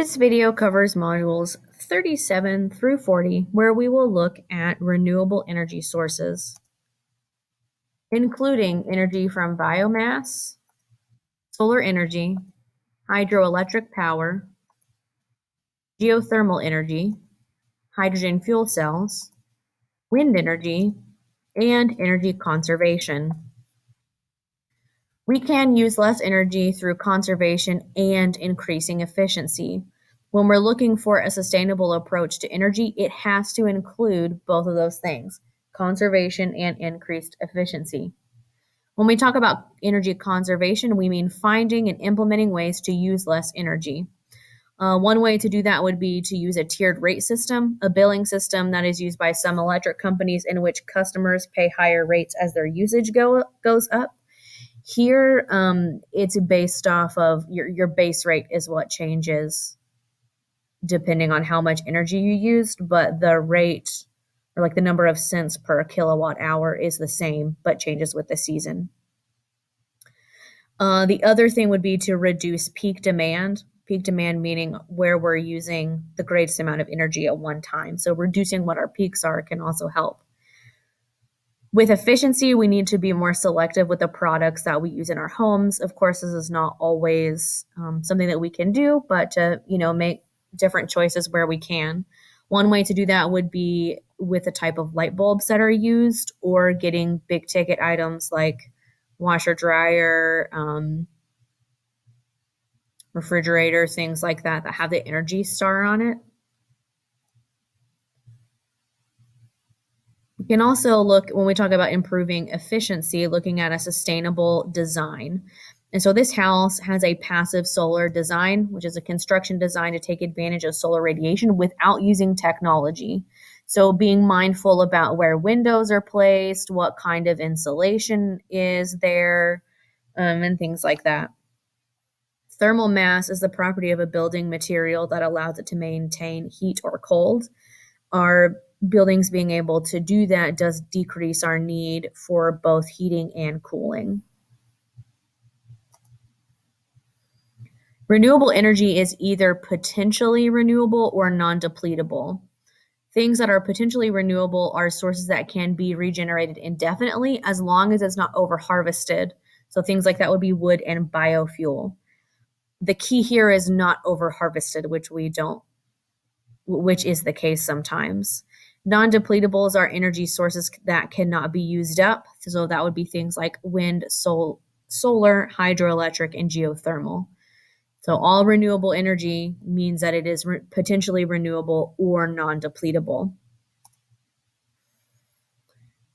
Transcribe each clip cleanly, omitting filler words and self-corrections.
This video covers modules 37 through 40, where we will look at renewable energy sources, including energy from biomass, solar energy, hydroelectric power, geothermal energy, hydrogen fuel cells, wind energy, and energy conservation. We can use less energy through conservation and increasing efficiency. When we're looking for a sustainable approach to energy, it has to include both of those things, conservation and increased efficiency. When we talk about energy conservation, we mean finding and implementing ways to use less energy. One way to do that would be to use a tiered rate system, a billing system that is used by some electric companies in which customers pay higher rates as their usage goes up. Here, it's based off of your base rate is what changes depending on how much energy you used, but the rate or like the number of cents per kilowatt hour is the same, but changes with the season. The other thing would be to reduce peak demand. Peak demand meaning where we're using the greatest amount of energy at one time. So reducing what our peaks are can also help. With efficiency, we need to be more selective with the products that we use in our homes. Of course, this is not always something that we can do, but to make different choices where we can. One way to do that would be with the type of light bulbs that are used, or getting big ticket items like washer, dryer, refrigerator, things like that that have the Energy Star on it. We can also look, when we talk about improving efficiency, looking at a sustainable design. And so this house has a passive solar design, which is a construction design to take advantage of solar radiation without using technology. So being mindful about where windows are placed, what kind of insulation is there, and things like that. Thermal mass is the property of a building material that allows it to maintain heat or cold. Our buildings being able to do that does decrease our need for both heating and cooling. Renewable energy is either potentially renewable or non-depletable. Things that are potentially renewable are sources that can be regenerated indefinitely as long as it's not over-harvested. So things like that would be wood and biofuel. The key here is not over-harvested, which is the case sometimes. Non-depletables are energy sources that cannot be used up. So that would be things like wind, solar, hydroelectric, and geothermal. So all renewable energy means that it is potentially renewable or non-depletable.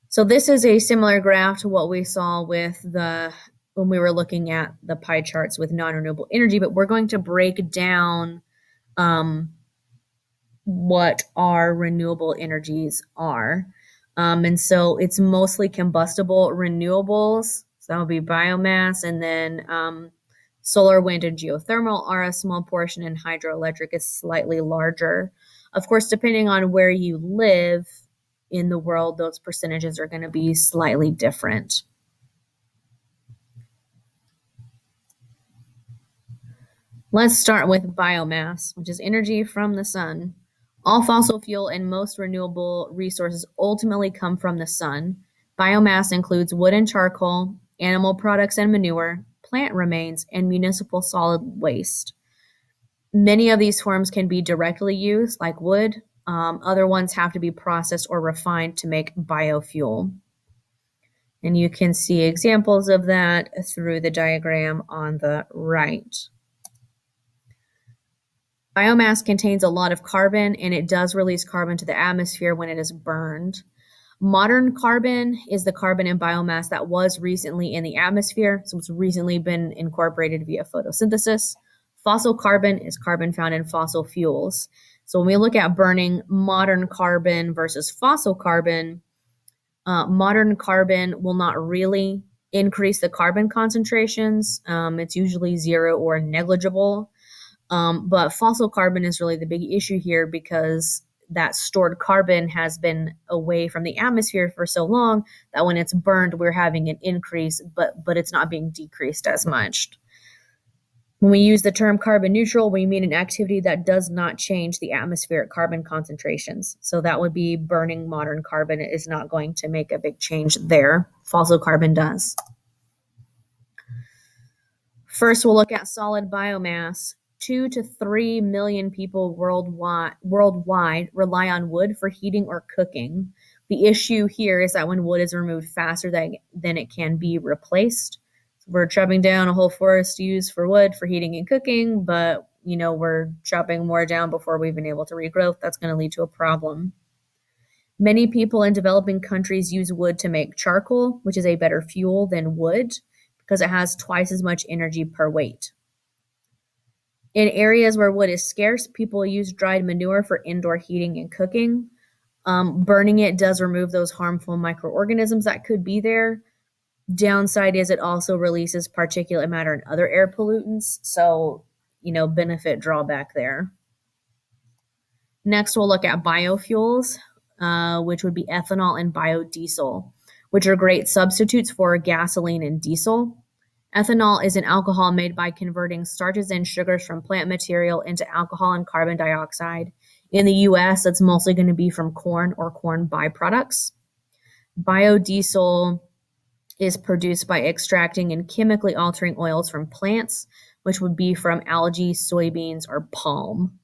So this is a similar graph to what we saw with when we were looking at the pie charts with non-renewable energy, but we're going to break down what our renewable energies are. And so it's mostly combustible renewables. So that would be biomass, and then solar, wind, and geothermal are a small portion, and hydroelectric is slightly larger. Of course, depending on where you live in the world, those percentages are going to be slightly different. Let's start with biomass, which is energy from the sun. All fossil fuel and most renewable resources ultimately come from the sun. Biomass includes wood and charcoal, animal products and manure, plant remains, and municipal solid waste. Many of these forms can be directly used, like wood. Other ones have to be processed or refined to make biofuel. And you can see examples of that through the diagram on the right. Biomass contains a lot of carbon, and it does release carbon to the atmosphere when it is burned. Modern carbon is the carbon in biomass that was recently in the atmosphere, so it's recently been incorporated via photosynthesis. Fossil carbon is carbon found in fossil fuels. So when we look at burning modern carbon versus fossil carbon, modern carbon will not really increase the carbon concentrations. It's usually zero or negligible. But fossil carbon is really the big issue here, because that stored carbon has been away from the atmosphere for so long that when it's burned, we're having an increase, but it's not being decreased as much. When we use the term carbon neutral, we mean an activity that does not change the atmospheric carbon concentrations. So that would be burning modern carbon is not going to make a big change there. Fossil carbon does. First, we'll look at solid biomass. 2 to 3 million people worldwide rely on wood for heating or cooking. The issue here is that when wood is removed faster than it can be replaced, we're chopping down a whole forest used for wood for heating and cooking, but we're chopping more down before we've been able to regrow. That's going to lead to a problem. Many people in developing countries use wood to make charcoal, which is a better fuel than wood because it has twice as much energy per weight. In areas where wood is scarce, people use dried manure for indoor heating and cooking. Burning it does remove those harmful microorganisms that could be there. Downside is it also releases particulate matter and other air pollutants. So, benefit drawback there. Next, we'll look at biofuels, which would be ethanol and biodiesel, which are great substitutes for gasoline and diesel. Ethanol is an alcohol made by converting starches and sugars from plant material into alcohol and carbon dioxide. In the US, it's mostly going to be from corn or corn byproducts. Biodiesel is produced by extracting and chemically altering oils from plants, which would be from algae, soybeans, or palm.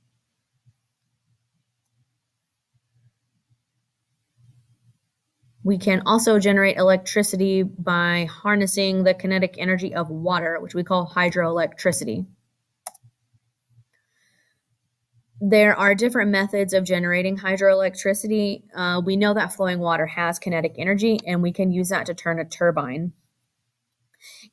We can also generate electricity by harnessing the kinetic energy of water, which we call hydroelectricity. There are different methods of generating hydroelectricity. We know that flowing water has kinetic energy, and we can use that to turn a turbine.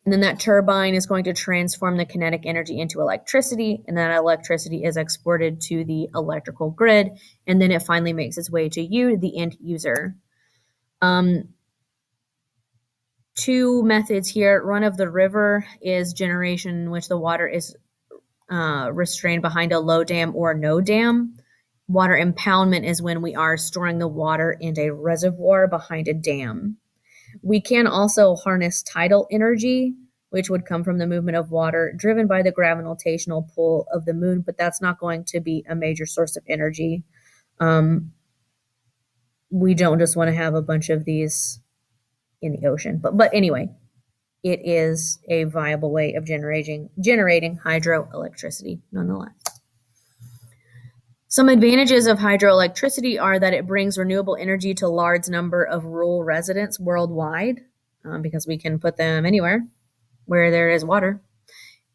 And then that turbine is going to transform the kinetic energy into electricity, and that electricity is exported to the electrical grid, and then it finally makes its way to you, the end user. Two methods here. Run of the river is generation in which the water is restrained behind a low dam or no dam. Water impoundment is when we are storing the water in a reservoir behind a dam. We can also harness tidal energy, which would come from the movement of water driven by the gravitational pull of the moon, but that's not going to be a major source of energy. We don't just want to have a bunch of these in the ocean. But anyway, it is a viable way of generating hydroelectricity nonetheless. Some advantages of hydroelectricity are that it brings renewable energy to a large number of rural residents worldwide, because we can put them anywhere where there is water.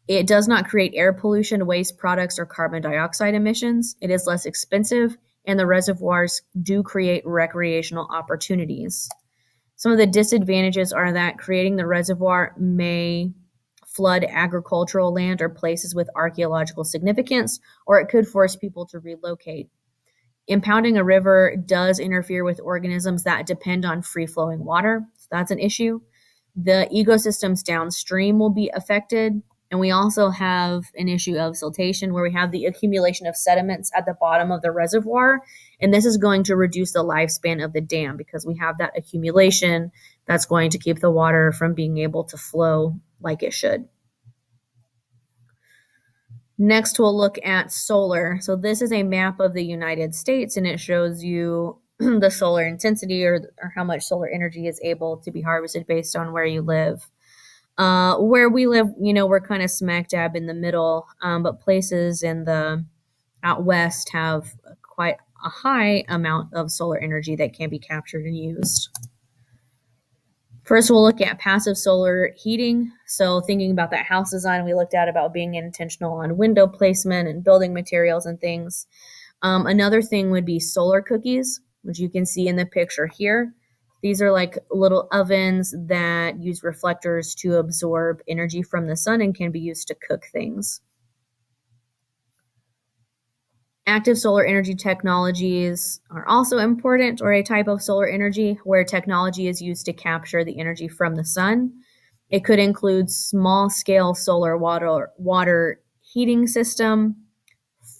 It does not create air pollution, waste products, or carbon dioxide emissions. It is less expensive, and the reservoirs do create recreational opportunities. Some of the disadvantages are that creating the reservoir may flood agricultural land or places with archaeological significance, or it could force people to relocate. Impounding a river does interfere with organisms that depend on free-flowing water, so that's an issue. The ecosystems downstream will be affected, and we also have an issue of siltation where we have the accumulation of sediments at the bottom of the reservoir, and this is going to reduce the lifespan of the dam because we have that accumulation that's going to keep the water from being able to flow like it should. Next, we'll look at solar. So this is a map of the United States, and it shows you the solar intensity or how much solar energy is able to be harvested based on where you live. Where we live, we're kind of smack dab in the middle, but places in the out west have quite a high amount of solar energy that can be captured and used. First, we'll look at passive solar heating. So thinking about that house design we looked at about being intentional on window placement and building materials and things. Another thing would be solar cookies, which you can see in the picture here. These are like little ovens that use reflectors to absorb energy from the sun and can be used to cook things. Active solar energy technologies are also important, or a type of solar energy where technology is used to capture the energy from the sun. It could include small-scale solar water heating system,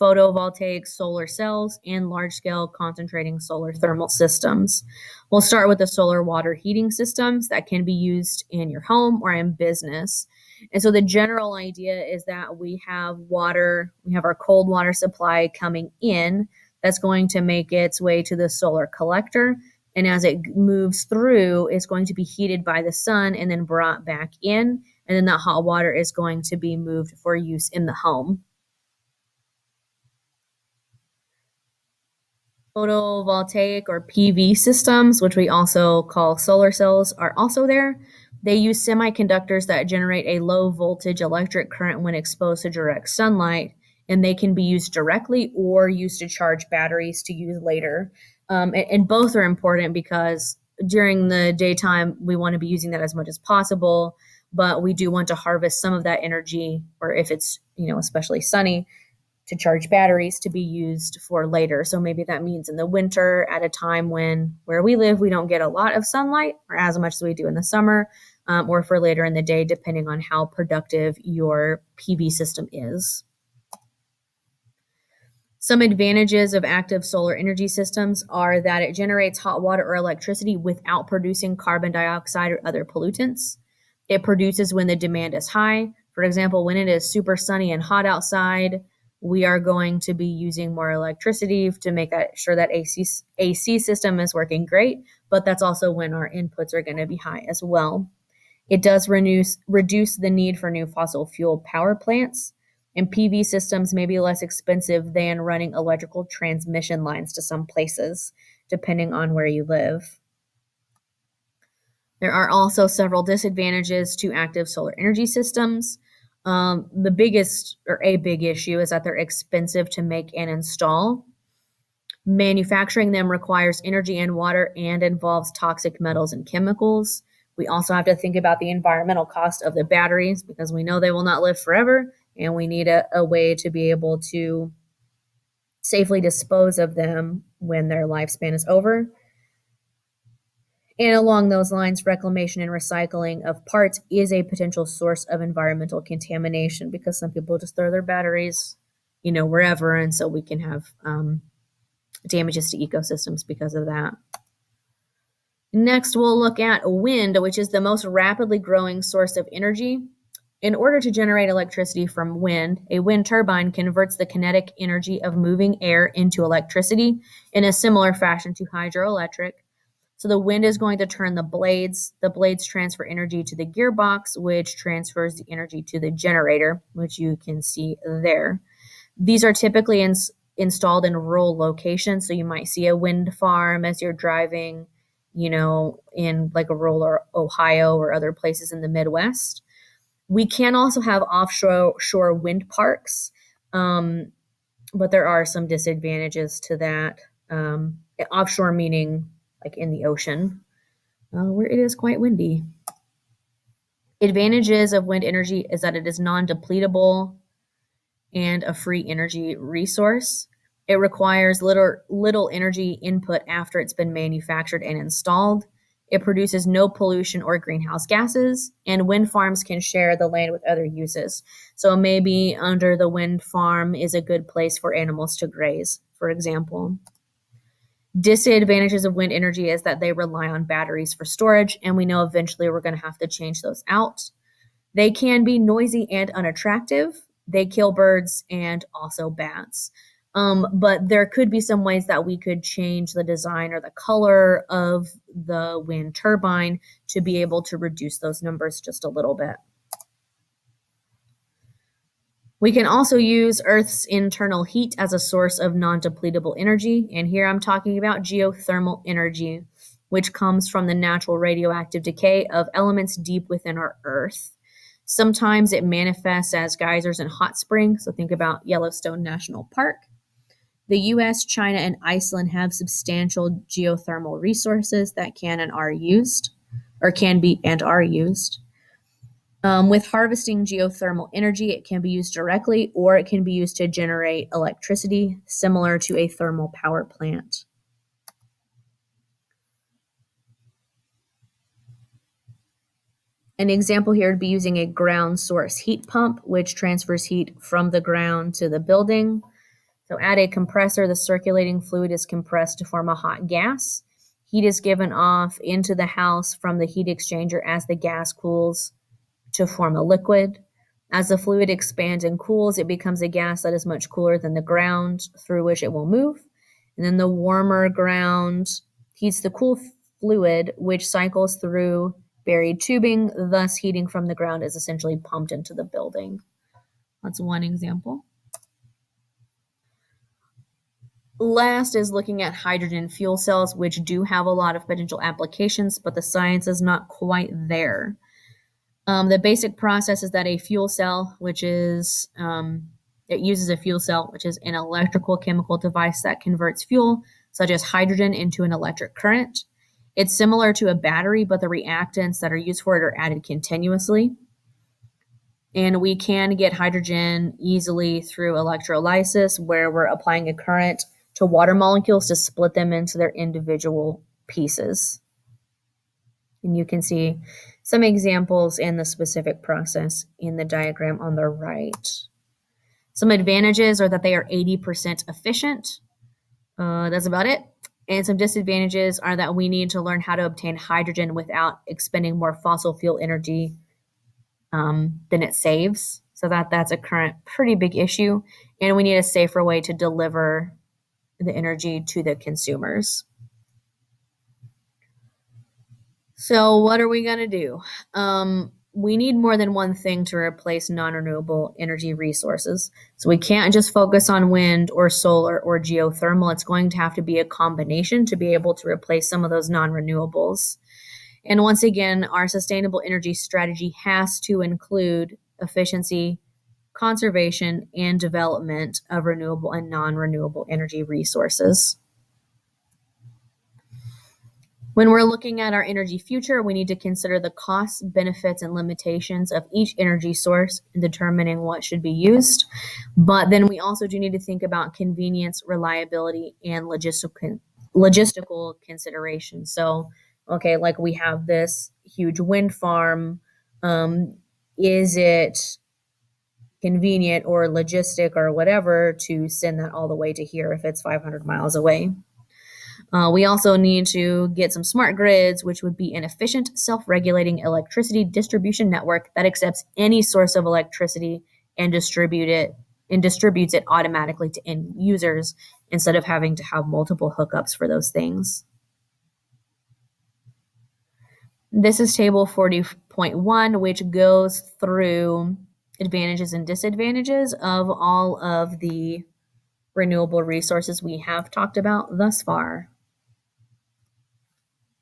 photovoltaic solar cells, and large-scale concentrating solar thermal systems. We'll start with the solar water heating systems that can be used in your home or in business. And so the general idea is that we have water, we have our cold water supply coming in that's going to make its way to the solar collector. And as it moves through, it's going to be heated by the sun and then brought back in. And then that hot water is going to be moved for use in the home. Photovoltaic or PV systems, which we also call solar cells, are also there. They use semiconductors that generate a low voltage electric current when exposed to direct sunlight, and they can be used directly or used to charge batteries to use later. And both are important because during the daytime, we want to be using that as much as possible, but we do want to harvest some of that energy, or if it's, especially sunny, to charge batteries to be used for later. So maybe that means in the winter at a time when where we live, we don't get a lot of sunlight or as much as we do in the summer, or for later in the day, depending on how productive your PV system is. Some advantages of active solar energy systems are that it generates hot water or electricity without producing carbon dioxide or other pollutants. It produces when the demand is high. For example, when it is super sunny and hot outside, we are going to be using more electricity to make sure that AC system is working great, but that's also when our inputs are going to be high as well. It does reduce the need for new fossil fuel power plants, and PV systems may be less expensive than running electrical transmission lines to some places, depending on where you live. There are also several disadvantages to active solar energy systems. The biggest, or a big issue, is that they're expensive to make and install. Manufacturing them requires energy and water and involves toxic metals and chemicals. We also have to think about the environmental cost of the batteries because we know they will not live forever, and we need a way to be able to safely dispose of them when their lifespan is over. And along those lines, reclamation and recycling of parts is a potential source of environmental contamination because some people just throw their batteries, wherever, and so we can have damages to ecosystems because of that. Next, we'll look at wind, which is the most rapidly growing source of energy. In order to generate electricity from wind, a wind turbine converts the kinetic energy of moving air into electricity in a similar fashion to hydroelectric. So the wind is going to turn the blades. The blades transfer energy to the gearbox, which transfers the energy to the generator, which you can see there. These are typically installed in rural locations. So you might see a wind farm as you're driving, in like a rural Ohio or other places in the Midwest. We can also have offshore wind parks, but there are some disadvantages to that. Offshore meaning like in the ocean, where it is quite windy. Advantages of wind energy is that it is non-depletable and a free energy resource. It requires little energy input after it's been manufactured and installed. It produces no pollution or greenhouse gases, and wind farms can share the land with other uses. So maybe under the wind farm is a good place for animals to graze, for example. Disadvantages of wind energy is that they rely on batteries for storage, and we know eventually we're going to have to change those out. They can be noisy and unattractive. They kill birds and also bats. But there could be some ways that we could change the design or the color of the wind turbine to be able to reduce those numbers just a little bit. We can also use Earth's internal heat as a source of non-depletable energy, and here I'm talking about geothermal energy, which comes from the natural radioactive decay of elements deep within our Earth. Sometimes it manifests as geysers and hot springs, so think about Yellowstone National Park. The US, China, and Iceland have substantial geothermal resources that can and are used, or can be and are used. With harvesting geothermal energy, it can be used directly or it can be used to generate electricity, similar to a thermal power plant. An example here would be using a ground source heat pump, which transfers heat from the ground to the building. So at a compressor, the circulating fluid is compressed to form a hot gas. Heat is given off into the house from the heat exchanger as the gas cools to form a liquid. As the fluid expands and cools, it becomes a gas that is much cooler than the ground through which it will move. And then the warmer ground heats the cool fluid, which cycles through buried tubing, thus heating from the ground is essentially pumped into the building. That's one example. Last is looking at hydrogen fuel cells, which do have a lot of potential applications, but the science is not quite there. The basic process is that a fuel cell, which is, it uses a fuel cell, which is an electrical chemical device that converts fuel, such as hydrogen, into an electric current. It's similar to a battery, but the reactants that are used for it are added continuously. And we can get hydrogen easily through electrolysis, where we're applying a current to water molecules to split them into their individual pieces. And you can see some examples in the specific process in the diagram on the right. Some advantages are that they are 80% efficient. That's about it. And some disadvantages are that we need to learn how to obtain hydrogen without expending more fossil fuel energy than it saves. So that's a current pretty big issue. And we need a safer way to deliver the energy to the consumers. So what are we going to do? We need more than one thing to replace non-renewable energy resources. So we can't just focus on wind or solar or geothermal. It's going to have to be a combination to be able to replace some of those non-renewables. And once again, our sustainable energy strategy has to include efficiency, conservation, and development of renewable and non-renewable energy resources. When we're looking at our energy future, we need to consider the costs, benefits, and limitations of each energy source in determining what should be used. But then we also do need to think about convenience, reliability, and logistical considerations. So, okay, like we have this huge wind farm. Is it convenient or logistic or whatever to send that all the way to here if it's 500 miles away? We also need to get some smart grids, which would be an efficient, self-regulating electricity distribution network that accepts any source of electricity and distributes it automatically to end users instead of having to have multiple hookups for those things. This is table 40.1, which goes through advantages and disadvantages of all of the renewable resources we have talked about thus far.